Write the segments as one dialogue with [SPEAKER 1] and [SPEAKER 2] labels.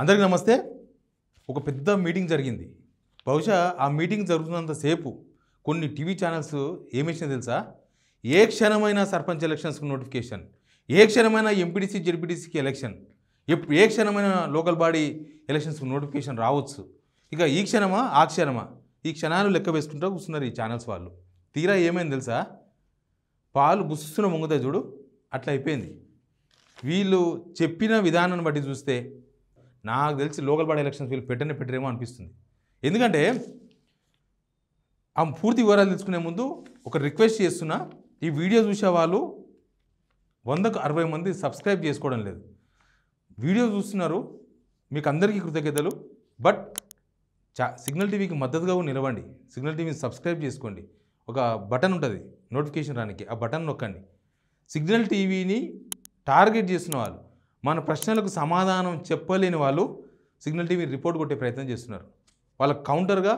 [SPEAKER 1] అందరికీ నమస్తే. ఒక పెద్ద మీటింగ్ జరిగింది. బహుశా ఆ మీటింగ్ జరుగుతున్నంతసేపు కొన్ని టీవీ ఛానల్స్ ఏమేసినాయి తెలుసా? ఏ క్షణమైన సర్పంచ్ ఎలక్షన్స్కి నోటిఫికేషన్, ఏ క్షణమైన ఎంపీటీసీ జెడ్పీటీసీకి ఎలక్షన్, ఏ క్షణమైన లోకల్ బాడీ ఎలక్షన్స్కి నోటిఫికేషన్ రావచ్చు. ఇక ఈ క్షణమా ఆ క్షణమా ఈ క్షణాలు లెక్క వేసుకుంటూ కూర్చున్నారు ఈ ఛానల్స్ వాళ్ళు. తీరా ఏమైంది తెలుసా? పాలు బుస్సున ముంగుతాయి చూడు, అట్లా అయిపోయింది. వీళ్ళు చెప్పిన విధానాన్ని బట్టి చూస్తే నాకు తెలిసి లోకల్ బాడీ ఎలక్షన్స్ వీళ్ళు పెట్టరేమో అనిపిస్తుంది. ఎందుకంటే ఆ పూర్తి వివరాలు తెలుసుకునే ముందు ఒక రిక్వెస్ట్ చేస్తున్నా, ఈ వీడియో చూసే వాళ్ళు 100కు 60 మంది సబ్స్క్రైబ్ చేసుకోవడం లేదు. వీడియో చూస్తున్నారు, మీకు అందరికీ కృతజ్ఞతలు. బట్ సిగ్నల్ టీవీకి మద్దతుగా నిలవండి. సిగ్నల్ టీవీని సబ్స్క్రైబ్ చేసుకోండి. ఒక బటన్ ఉంటుంది నోటిఫికేషన్ రానికి, ఆ బటన్ నొక్కండి. సిగ్నల్ టీవీని టార్గెట్ చేస్తున్న వాళ్ళు, మన ప్రశ్నలకు సమాధానం చెప్పలేని వాళ్ళు సిగ్నల్ టీవీ రిపోర్ట్ కొట్టే ప్రయత్నం చేస్తున్నారు. వాళ్ళకు కౌంటర్గా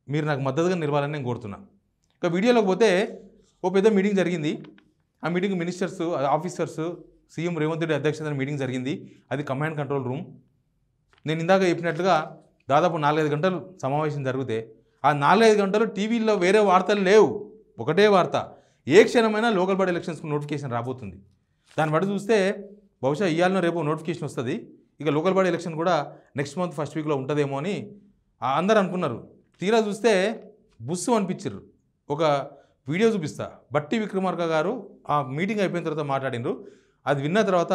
[SPEAKER 1] మీరు నాకు మద్దతుగా నిలవాలని నేను కోరుతున్నా. ఇక వీడియోలోకి పోతే ఓ పెద్ద మీటింగ్ జరిగింది. ఆ meeting ministers, officers, CM Revanth Reddy అధ్యక్షతన మీటింగ్ జరిగింది. అది కమాండ్ కంట్రోల్ రూమ్. నేను ఇందాక చెప్పినట్లుగా దాదాపు 4-5 గంటలు సమావేశం జరిగితే ఆ 4-5 గంటలు టీవీల్లో వేరే వార్తలు లేవు, ఒకటే వార్త. ఏ క్షణమైనా లోకల్ బాడీ ఎలక్షన్స్కి నోటిఫికేషన్ రాబోతుంది. దాన్ని బట్టి చూస్తే బహుశా ఇవాళ రేపు నోటిఫికేషన్ వస్తుంది. ఇక లోకల్ బాడీ ఎలక్షన్ కూడా నెక్స్ట్ మంత్ ఫస్ట్ వీక్లో ఉంటుందేమో అని అందరూ అనుకున్నారు. తీరా చూస్తే బుస్సు అనిపించారు. ఒక వీడియో చూపిస్తా. బట్టి విక్రమార్క గారు ఆ మీటింగ్ అయిపోయిన తర్వాత మాట్లాడినారు. అది విన్న తర్వాత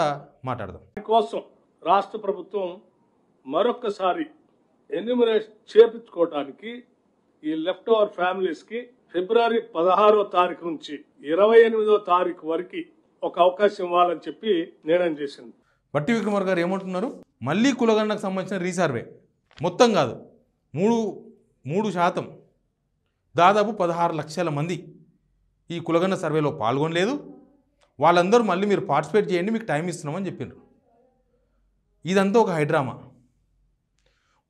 [SPEAKER 1] మాట్లాడదాం.
[SPEAKER 2] కోసం రాష్ట్ర ప్రభుత్వం మరొకసారి ఎన్యూమరేషన్ చేపించుకోవడానికి ఈ లెఫ్ట్ ఓవర్ ఫ్యామిలీస్కి ఫిబ్రవరి 16వ తారీఖు నుంచి 28వ తారీఖు వరకు ఒక అవకాశం ఇవ్వాలని చెప్పి నిర్ణయం చేసింది.
[SPEAKER 1] బట్టి విక్రమార్క గారు ఏమంటున్నారు? మళ్ళీ కులగణనకు సంబంధించిన రీసర్వే మొత్తం కాదు, 3% దాదాపు 16 లక్షల మంది ఈ కులగణన సర్వేలో పాల్గొనలేదు. వాళ్ళందరూ మళ్ళీ మీరు పార్టిసిపేట్ చేయండి, మీకు టైం ఇస్తున్నామని చెప్పారు. ఇదంతా ఒక హైడ్రామా.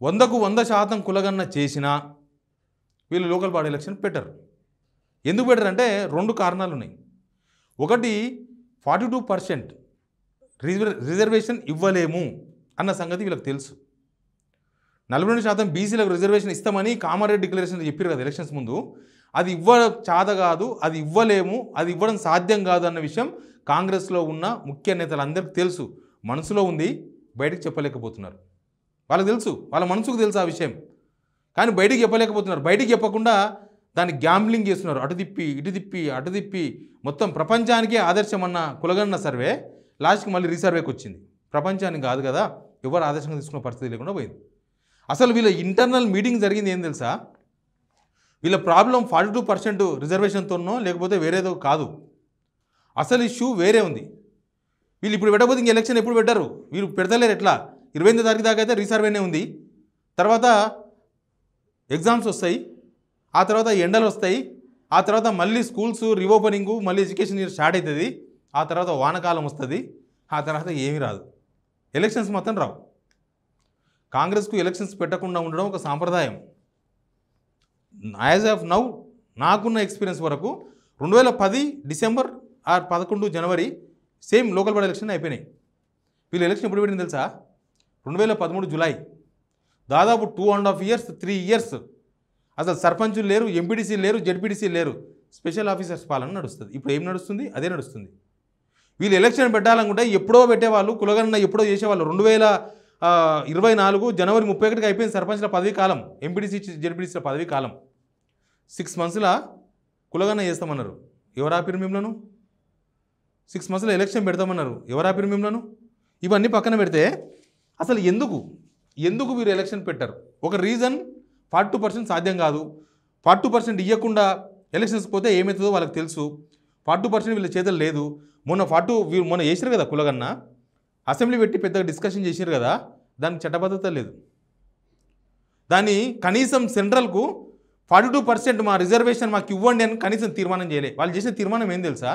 [SPEAKER 1] 100కు 100% కులగణన చేసినా వీళ్ళు లోకల్ బాడీ ఎలక్షన్ పెట్టరు. ఎందుకు పెట్టారంటే 2 కారణాలు ఉన్నాయి. ఒకటి, 42% రిజర్వేషన్ ఇవ్వలేము అన్న సంగతి వీళ్ళకి తెలుసు. 42% బీసీలకు రిజర్వేషన్ ఇస్తామని కామారెడ్డి డిక్లరేషన్ చెప్పారు కదా ఎలక్షన్స్ ముందు. అది చాద కాదు, అది ఇవ్వలేము, అది ఇవ్వడం సాధ్యం కాదు అన్న విషయం కాంగ్రెస్లో ఉన్న ముఖ్య నేతలందరికీ తెలుసు. మనసులో ఉంది, బయటకు చెప్పలేకపోతున్నారు. వాళ్ళకి తెలుసు, వాళ్ళ మనసుకు తెలుసు ఆ విషయం, కానీ బయటికి చెప్పలేకపోతున్నారు. బయటికి చెప్పకుండా దాన్ని గ్యాంబ్లింగ్ చేస్తున్నారు. అటు తిప్పి ఇటు తిప్పి మొత్తం ప్రపంచానికే ఆదర్శం అన్న కులగణన సర్వే లాస్ట్కి మళ్ళీ రీసర్వేకి వచ్చింది. ప్రపంచానికి కాదు కదా, ఎవరు ఆదర్శంగా తీసుకున్న పరిస్థితి లేకుండా పోయింది. అసలు వీళ్ళ ఇంటర్నల్ మీటింగ్ జరిగింది ఏం తెలుసా? వీళ్ళ ప్రాబ్లం 42% రిజర్వేషన్తోనో లేకపోతే వేరేదో కాదు. అసలు ఇష్యూ వేరే ఉంది. వీళ్ళు ఇప్పుడు పెట్టకపోతే ఇంక ఎలక్షన్ ఎప్పుడు పెట్టారు? వీళ్ళు పెడతలేరు. ఎట్లా? 28వ తారీఖు దాకా అయితే రీసర్వేనే ఉంది. తర్వాత ఎగ్జామ్స్ వస్తాయి, ఆ తర్వాత ఎండలు వస్తాయి, ఆ తర్వాత మళ్ళీ స్కూల్స్ రీఓపెనింగు, మళ్ళీ ఎడ్యుకేషన్ ఇయర్ స్టార్ట్ అవుతుంది, ఆ తర్వాత వానకాలం వస్తుంది, ఆ తర్వాత ఏమీ రాదు. ఎలక్షన్స్ మాత్రం రావు. కాంగ్రెస్కు ఎలక్షన్స్ పెట్టకుండా ఉండడం ఒక సాంప్రదాయం. యాజ్ ఆఫ్ నౌ నాకున్న ఎక్స్పీరియన్స్ వరకు 2010 December or 11 January same local body election అయిపోయినాయి. వీళ్ళు ఎలక్షన్ ఎప్పుడు పెట్టింది తెలుసా? 2013 జూలై. దాదాపు 2.5 ఇయర్స్ 3 ఇయర్స్ అసలు సర్పంచులు లేరు, ఎంపీటీసీ లేరు, జెడ్పీటీసీ లేరు, స్పెషల్ ఆఫీసర్స్ పాలన నడుస్తుంది. ఇప్పుడు ఏం నడుస్తుంది? అదే నడుస్తుంది. వీళ్ళు ఎలక్షన్ పెట్టాలనుకుంటే ఎప్పుడో పెట్టేవాళ్ళు, కులగణన ఎప్పుడో చేసేవాళ్ళు. 2024 జనవరి 31కి అయిపోయింది సర్పంచ్ల పదవీ కాలం, ఎంపీటీసీ జెడ్పీటీసీల పదవీ కాలం. 6 మంత్స్లో కులగణన చేస్తామన్నారు. ఎవరు ఆపిరు మిమ్మలను? 6 మంత్స్లో ఎలక్షన్ పెడతామన్నారు. ఎవరు ఆపిరు మిమ్మలను? ఇవన్నీ పక్కన పెడితే అసలు ఎందుకు మీరు ఎలక్షన్ పెట్టారు? ఒక రీజన్, 42% సాధ్యం కాదు. 42% ఇవ్వకుండా ఎలక్షన్స్ పోతే ఏమవుతుందో వాళ్ళకి తెలుసు. 42% వీళ్ళ చేతులు లేదు. మొన్న చేసారు కదా కులగణన, అసెంబ్లీ పెట్టి పెద్దగా డిస్కషన్ చేసారు కదా, దానికి చట్టబద్ధత లేదు. దాన్ని కనీసం సెంట్రల్కు 42% మా రిజర్వేషన్ మాకు ఇవ్వండి అని కనీసం తీర్మానం చేయలే. వాళ్ళు చేసిన తీర్మానం ఏం తెలుసా?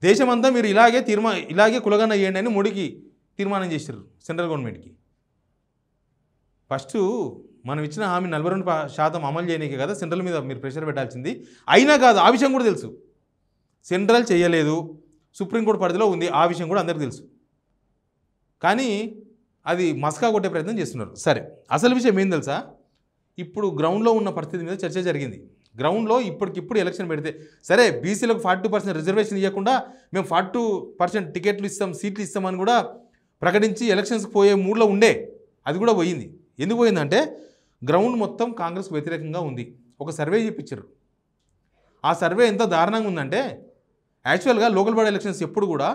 [SPEAKER 1] దేశమంతా మీరు ఇలాగే కులగణన చేయండి అని మోడీకి తీర్మానం చేశారు, సెంట్రల్ గవర్నమెంట్కి. ఫస్ట్ మనం ఇచ్చిన హామీ 42% అమలు చేయనీకే కదా సెంట్రల్ మీద మీరు ప్రెషర్ పెట్టాల్సింది. అయినా కాదు, ఆ విషయం కూడా తెలుసు. సెంట్రల్ చేయలేదు, సుప్రీంకోర్టు పరిధిలో ఉంది, ఆ విషయం కూడా అందరికీ తెలుసు. కానీ అది మస్కా కొట్టే ప్రయత్నం చేస్తున్నారు. సరే, అసలు విషయం ఏం తెలుసా? ఇప్పుడు గ్రౌండ్లో ఉన్న పరిస్థితి మీద చర్చ జరిగింది. గ్రౌండ్లో ఇప్పటికిప్పుడు ఎలక్షన్ పెడితే సరే, బీసీలకు 42% రిజర్వేషన్ ఇవ్వకుండా మేము 42% టికెట్లు ఇస్తాం, సీట్లు ఇస్తామని కూడా ప్రకటించి ఎలక్షన్స్కి పోయే మూడ్లో ఉండే. అది కూడా పోయింది. ఎందుకు పోయిందంటే గ్రౌండ్ మొత్తం కాంగ్రెస్కు వ్యతిరేకంగా ఉంది. ఒక సర్వే చేయించారు. ఆ సర్వే ఎంత దారుణంగా ఉందంటే యాక్చువల్గా లోకల్ బాడీ ఎలక్షన్స్ ఎప్పుడు కూడా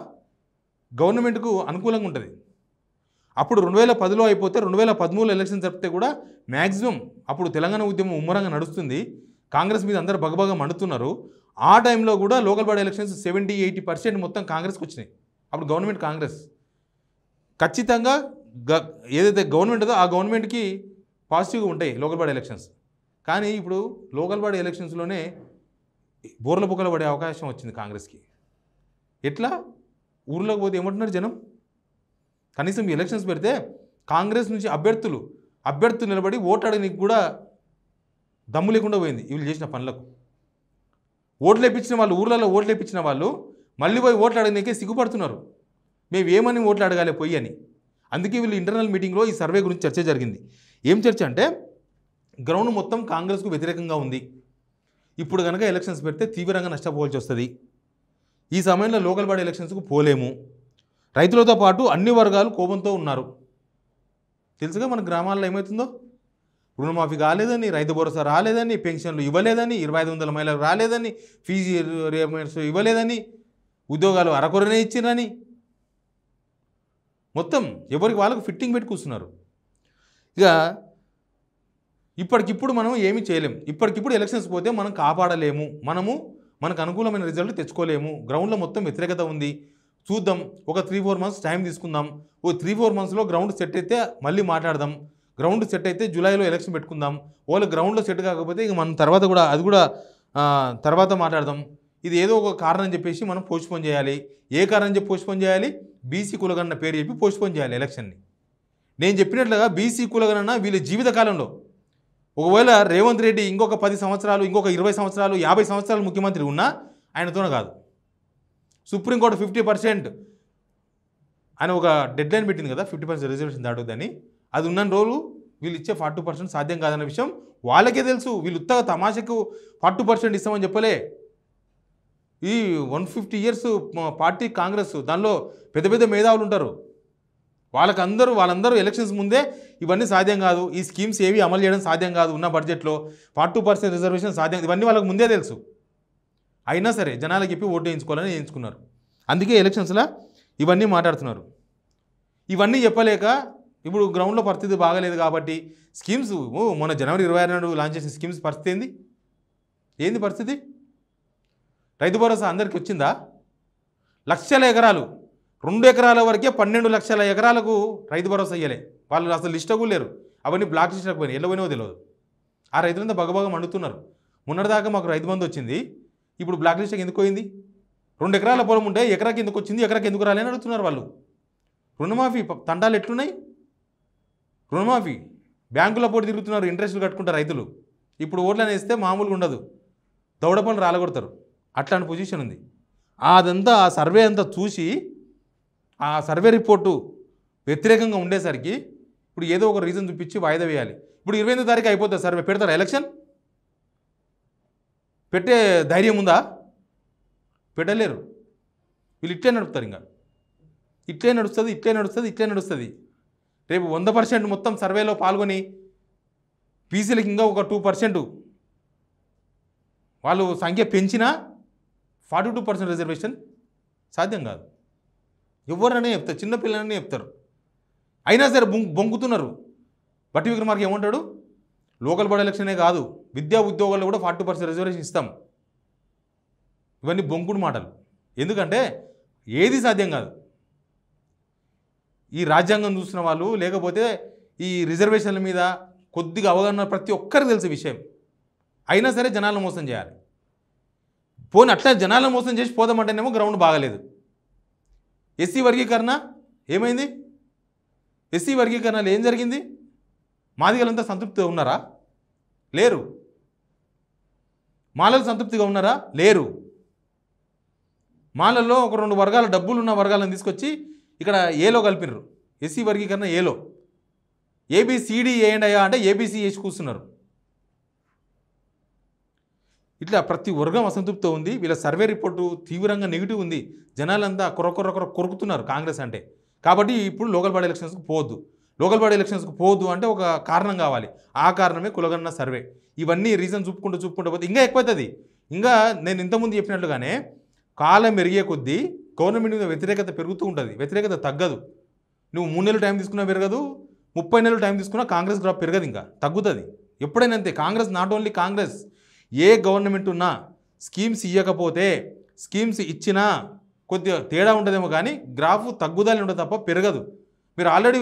[SPEAKER 1] గవర్నమెంట్కు అనుకూలంగా ఉంటుంది. అప్పుడు 2010లో అయిపోతే 2013లో ఎలక్షన్ జరిపితే కూడా మ్యాక్సిమం అప్పుడు తెలంగాణ ఉద్యమం ముమ్మరంగా నడుస్తుంది, కాంగ్రెస్ మీద అందరూ బగబగా మండుతున్నారు. ఆ టైంలో కూడా లోకల్ బాడీ ఎలక్షన్స్ 70-80% మొత్తం కాంగ్రెస్కి వచ్చినాయి. అప్పుడు గవర్నమెంట్ కాంగ్రెస్ ఖచ్చితంగా ఏదైతే గవర్నమెంట్ ఉందో ఆ గవర్నమెంట్కి పాజిటివ్గా ఉంటాయి లోకల్ బాడీ ఎలక్షన్స్. కానీ ఇప్పుడు లోకల్ బాడీ ఎలక్షన్స్లోనే బోర్ల బొక్కలు పడే అవకాశం వచ్చింది కాంగ్రెస్కి. ఎట్లా? ఊర్లోకి పోతే ఏమంటున్నారు జనం? కనీసం ఎలక్షన్స్ పెడితే కాంగ్రెస్ నుంచి అభ్యర్థులు నిలబడి ఓట్లాడడానికి కూడా దమ్ము లేకుండా పోయింది వీళ్ళు చేసిన పనులకు. ఓట్లు వేయించిన వాళ్ళు, ఊర్లలో ఓట్లు వేయించిన వాళ్ళు మళ్ళీ పోయి ఓట్లాడడానికే సిగ్గుపడుతున్నారు. మేము ఏమని ఓట్లు అడగాలి పోయి అని. అందుకే వీళ్ళు ఇంటర్నల్ మీటింగ్లో ఈ సర్వే గురించి చర్చ జరిగింది. ఏం చర్చ అంటే గ్రౌండ్ మొత్తం కాంగ్రెస్కు వ్యతిరేకంగా ఉంది. ఇప్పుడు కనుక ఎలక్షన్స్ పెడితే తీవ్రంగా నష్టపోవాల్సి వస్తుంది. ఈ సమయంలో లోకల్ బాడీ ఎలక్షన్స్కు పోలేము. రైతులతో పాటు అన్ని వర్గాలు కోపంతో ఉన్నారు. తెలుసుగా మన గ్రామాల్లో ఏమవుతుందో, రుణమాఫీ కాలేదని, రైతు భరోసా రాలేదని, పెన్షన్లు ఇవ్వలేదని, 2500 మహిళలకు రాలేదని, ఫీజు రియంబర్స్ ఇవ్వలేదని, ఉద్యోగాలు అరకొరనే ఇచ్చిరని, మొత్తం ఎవరికి వాళ్ళకు ఫిట్టింగ్ పెట్టి కూర్చున్నారు. ఇక ఇప్పటికిప్పుడు మనం ఏమీ చేయలేము. ఇప్పటికిప్పుడు ఎలక్షన్స్ పోతే మనం కాపాడలేము, మనకు అనుకూలమైన రిజల్ట్ తెచ్చుకోలేము. గ్రౌండ్లో మొత్తం వ్యతిరేకత ఉంది. చూద్దాం, ఒక 3-4 మంత్స్ టైం తీసుకుందాం. ఓ 3-4 మంత్స్లో గ్రౌండ్ సెట్ అయితే మళ్ళీ మాట్లాడదాం. గ్రౌండ్ సెట్ అయితే జూలైలో ఎలక్షన్ పెట్టుకుందాం. వాళ్ళు గ్రౌండ్లో సెట్ కాకపోతే ఇక మనం తర్వాత కూడా తర్వాత మాట్లాడదాం. ఇది ఏదో ఒక కారణం చెప్పేసి మనం పోస్ట్పోన్ చేయాలి. ఏ కారణం చెప్పి పోస్ట్పోన్ చేయాలి? బీసీ కులగన్న పేరు చెప్పి పోస్ట్పోన్ చేయాలి ఎలక్షన్ని. నేను చెప్పినట్లుగా బీసీ కులగణన వీళ్ళ జీవితకాలంలో ఒకవేళ రేవంత్ రెడ్డి ఇంకొక 10 సంవత్సరాలు, ఇంకొక 20 సంవత్సరాలు, 50 సంవత్సరాలు ముఖ్యమంత్రి ఉన్నా ఆయనతోనే కాదు. సుప్రీంకోర్టు 50% అని ఒక డెడ్లైన్ పెట్టింది కదా, 50% రిజర్వేషన్ దాటుద్దని. అది ఉన్న రోజులు వీళ్ళు ఇచ్చే 42% సాధ్యం కాదన్న విషయం వాళ్ళకే తెలుసు. వీళ్ళు ఉత్తగా తమాషకు 40% ఇస్తామని చెప్పలే. ఈ 150 years పార్టీ కాంగ్రెస్, దానిలో పెద్ద పెద్ద మేధావులు ఉంటారు. వాళ్ళందరూ ఎలక్షన్స్ ముందే ఇవన్నీ సాధ్యం కాదు, ఈ స్కీమ్స్ ఏవి అమలు చేయడం సాధ్యం కాదు, ఉన్న బడ్జెట్లో 42% రిజర్వేషన్ సాధ్యం, ఇవన్నీ వాళ్ళకి ముందే తెలుసు. అయినా సరే జనాలకు చెప్పి ఓటు వేయించుకోవాలని వేయించుకున్నారు. అందుకే ఎలక్షన్స్లో ఇవన్నీ మాట్లాడుతున్నారు. ఇవన్నీ చెప్పలేక ఇప్పుడు గ్రౌండ్లో పరిస్థితి బాగలేదు కాబట్టి స్కీమ్స్ మొన్న జనవరి 26 లాంచ్ చేసిన స్కీమ్స్ పరిస్థితి ఏంది పరిస్థితి? రైతు భరోసా అందరికీ వచ్చిందా? లక్షల ఎకరాలు, 2 ఎకరాల వరకే 12 లక్షల ఎకరాలకు రైతు భరోసా ఇయ్యలే. వాళ్ళు అసలు లిస్టుకు లేరు. అవన్నీ బ్లాక్ లిస్టులకు పోయినాయి. ఎల్ల పోయినో తెలియదు. ఆ రైతులంతా బగబగ మండుతున్నారు. మొన్నటిదాకా మాకు రైతు బంధు వచ్చింది, ఇప్పుడు బ్లాక్ లిస్ట్కి ఎందుకు పోయింది? 2 ఎకరాల పొలం ఉంటే ఎకరాకి ఎందుకు వచ్చింది, ఎకరాకి ఎందుకు రాలేని అడుగుతున్నారు వాళ్ళు. రుణమాఫీ తండాలు ఎట్లున్నాయి? రుణమాఫీ బ్యాంకుల పోటీ తిరుగుతున్నారు, ఇంట్రెస్టులు కట్టుకుంటారు రైతులు. ఇప్పుడు ఓట్లను వేస్తే మామూలుగా ఉండదు, దౌడ పనులు రాలగొడతారు. అట్లాంటి పొజిషన్ ఉంది. అదంతా ఆ సర్వే అంతా చూసి ఆ సర్వే రిపోర్టు వ్యతిరేకంగా ఉండేసరికి ఇప్పుడు ఏదో ఒక రీజన్ చూపించి వాయిదా వేయాలి. ఇప్పుడు 28వ తారీఖు అయిపోతుంది సర్వే. పెడతారా ఎలక్షన్? పెట్టే ధైర్యం ఉందా? పెట్టలేరు. వీళ్ళు ఇట్లే నడుపుతారు. ఇంకా ఇట్లే నడుస్తుంది. రేపు 100% మొత్తం సర్వేలో పాల్గొని బీసీలకు ఇంకా ఒక 2% వాళ్ళు సంఖ్య పెంచినా 42% రిజర్వేషన్ సాధ్యం కాదు. ఎవరనే చెప్తారు, చిన్నపిల్లలనే చెప్తారు. అయినా సరే బొంకుతున్నారు. బట్టి విక్రమార్క ఏమంటాడు? లోకల్ బాడీ ఎలక్షనే కాదు, విద్యా ఉద్యోగాల్లో కూడా 40% రిజర్వేషన్ ఇస్తాం. ఇవన్నీ బొంకుడు మాటలు. ఎందుకంటే ఏది సాధ్యం కాదు. ఈ రాజ్యాంగం చూసిన వాళ్ళు, లేకపోతే ఈ రిజర్వేషన్ల మీద కొద్దిగా అవగాహన ప్రతి ఒక్కరికి తెలిసే విషయం. అయినా సరే జనాలను మోసం చేయాలి. పోనీ అట్లా జనాలను మోసం చేసి పోదామంటేనేమో గ్రౌండ్ బాగలేదు. ఎస్సీ వర్గీకరణ ఏమైంది? ఎస్సీ వర్గీకరణలో ఏం జరిగింది? మాదిగలంతా సంతృప్తిగా ఉన్నారా? లేరు. మాలలు సంతృప్తిగా ఉన్నారా? లేరు. మాలల్లో ఒక 2 వర్గాల డబ్బులు ఉన్న వర్గాలను తీసుకొచ్చి ఇక్కడ ఏలో కలిపినారు. ఎస్సీ వర్గీకరణ ఏలో. ఏబిసిడి వేయండి అయ్యా అంటే ఏబీసీ వేసి కూర్చున్నారు. ఇట్లా ప్రతి వర్గం అసంతృప్తితో ఉంది. వీళ్ళ సర్వే రిపోర్టు తీవ్రంగా నెగిటివ్ ఉంది. జనాలంతా కొరుకుతున్నారు కాంగ్రెస్ అంటే. కాబట్టి ఇప్పుడు లోకల్ బాడీ ఎలక్షన్స్కి పోవద్దు. లోకల్ బాడీ ఎలక్షన్స్కి పోవద్దు అంటే ఒక కారణం కావాలి. ఆ కారణమే కులగణన సర్వే. ఇవన్నీ రీజన్ చూపుకుంటూ పోతే ఇంకా ఎక్కువవుతుంది. ఇంకా నేను ఇంతకుముందు చెప్పినట్లుగానే కాలం పెరిగే కొద్దీ గవర్నమెంట్ మీద వ్యతిరేకత పెరుగుతూ ఉంటుంది, వ్యతిరేకత తగ్గదు. నువ్వు 3 నెలలు టైం తీసుకున్నా పెరగదు, 30 నెలలు టైం తీసుకున్నా కాంగ్రెస్ గ్రాఫ్ పెరగదు, ఇంకా తగ్గుతుంది ఎప్పుడైనా అంతే. Congress not only Congress, A government ఉన్నా స్కీమ్స్ ఇవ్వకపోతే స్కీమ్స్ ఇచ్చినా కొద్దిగా తేడా ఉంటుందేమో కానీ గ్రాఫ్ తగ్గుదల ఉంటుంది తప్ప పెరగదు. మీరు ఆల్రెడీ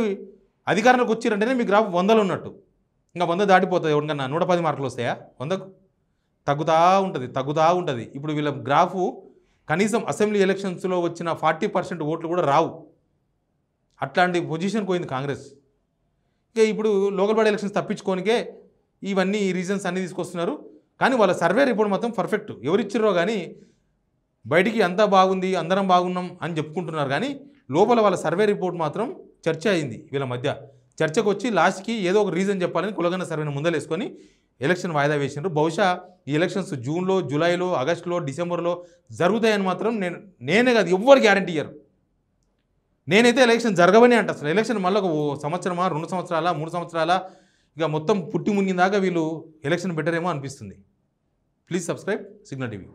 [SPEAKER 1] అధికారంలోకి వచ్చిరంటేనే మీ గ్రాఫ్ 100లో ఉన్నట్టు. ఇంకా 100 దాటిపోతుంది. ఎవరికన్నా 110 మార్కులు వస్తాయా 100కు? తగ్గుతూ ఉంటుంది. ఇప్పుడు వీళ్ళ గ్రాఫు కనీసం అసెంబ్లీ ఎలక్షన్స్లో వచ్చిన 40% ఓట్లు కూడా రావు. అట్లాంటి పొజిషన్ పోయింది కాంగ్రెస్. ఇక ఇప్పుడు లోకల్ బాడీ ఎలక్షన్స్ తప్పించుకోనికే ఇవన్నీ ఈ రీజన్స్ అన్నీ తీసుకొస్తున్నారు. కానీ వాళ్ళ సర్వే రిపోర్ట్ మాత్రం పర్ఫెక్ట్. ఎవరిచ్చిర్రో కానీ బయటికి అంతా బాగుంది, అందరం బాగున్నాం అని చెప్పుకుంటున్నారు. కానీ లోపల వాళ్ళ సర్వే రిపోర్ట్ మాత్రం చర్చ అయింది. వీళ్ళ మధ్య చర్చకు వచ్చి లాస్ట్కి ఏదో ఒక రీజన్ చెప్పాలని కులగణన సర్వేను ముందలేసుకొని ఎలక్షన్ వాయిదా వేసినారు. బహుశా ఈ ఎలక్షన్స్ జూన్లో, జూలైలో, ఆగస్టులో, డిసెంబర్లో జరుగుతాయని మాత్రం నేనే కాదు ఎవ్వరు గ్యారంటీ ఇయ్యరు. నేనైతే ఎలక్షన్ జరగవని అంట. అసలు ఎలక్షన్ మళ్ళీ ఒక సంవత్సరమా, 2 సంవత్సరాల, 3 సంవత్సరాల ఇక మొత్తం పుట్టి మునిగిన దాకా వీళ్ళు ఎలక్షన్ పెట్టరేమో అనిపిస్తుంది. Please subscribe signal TV.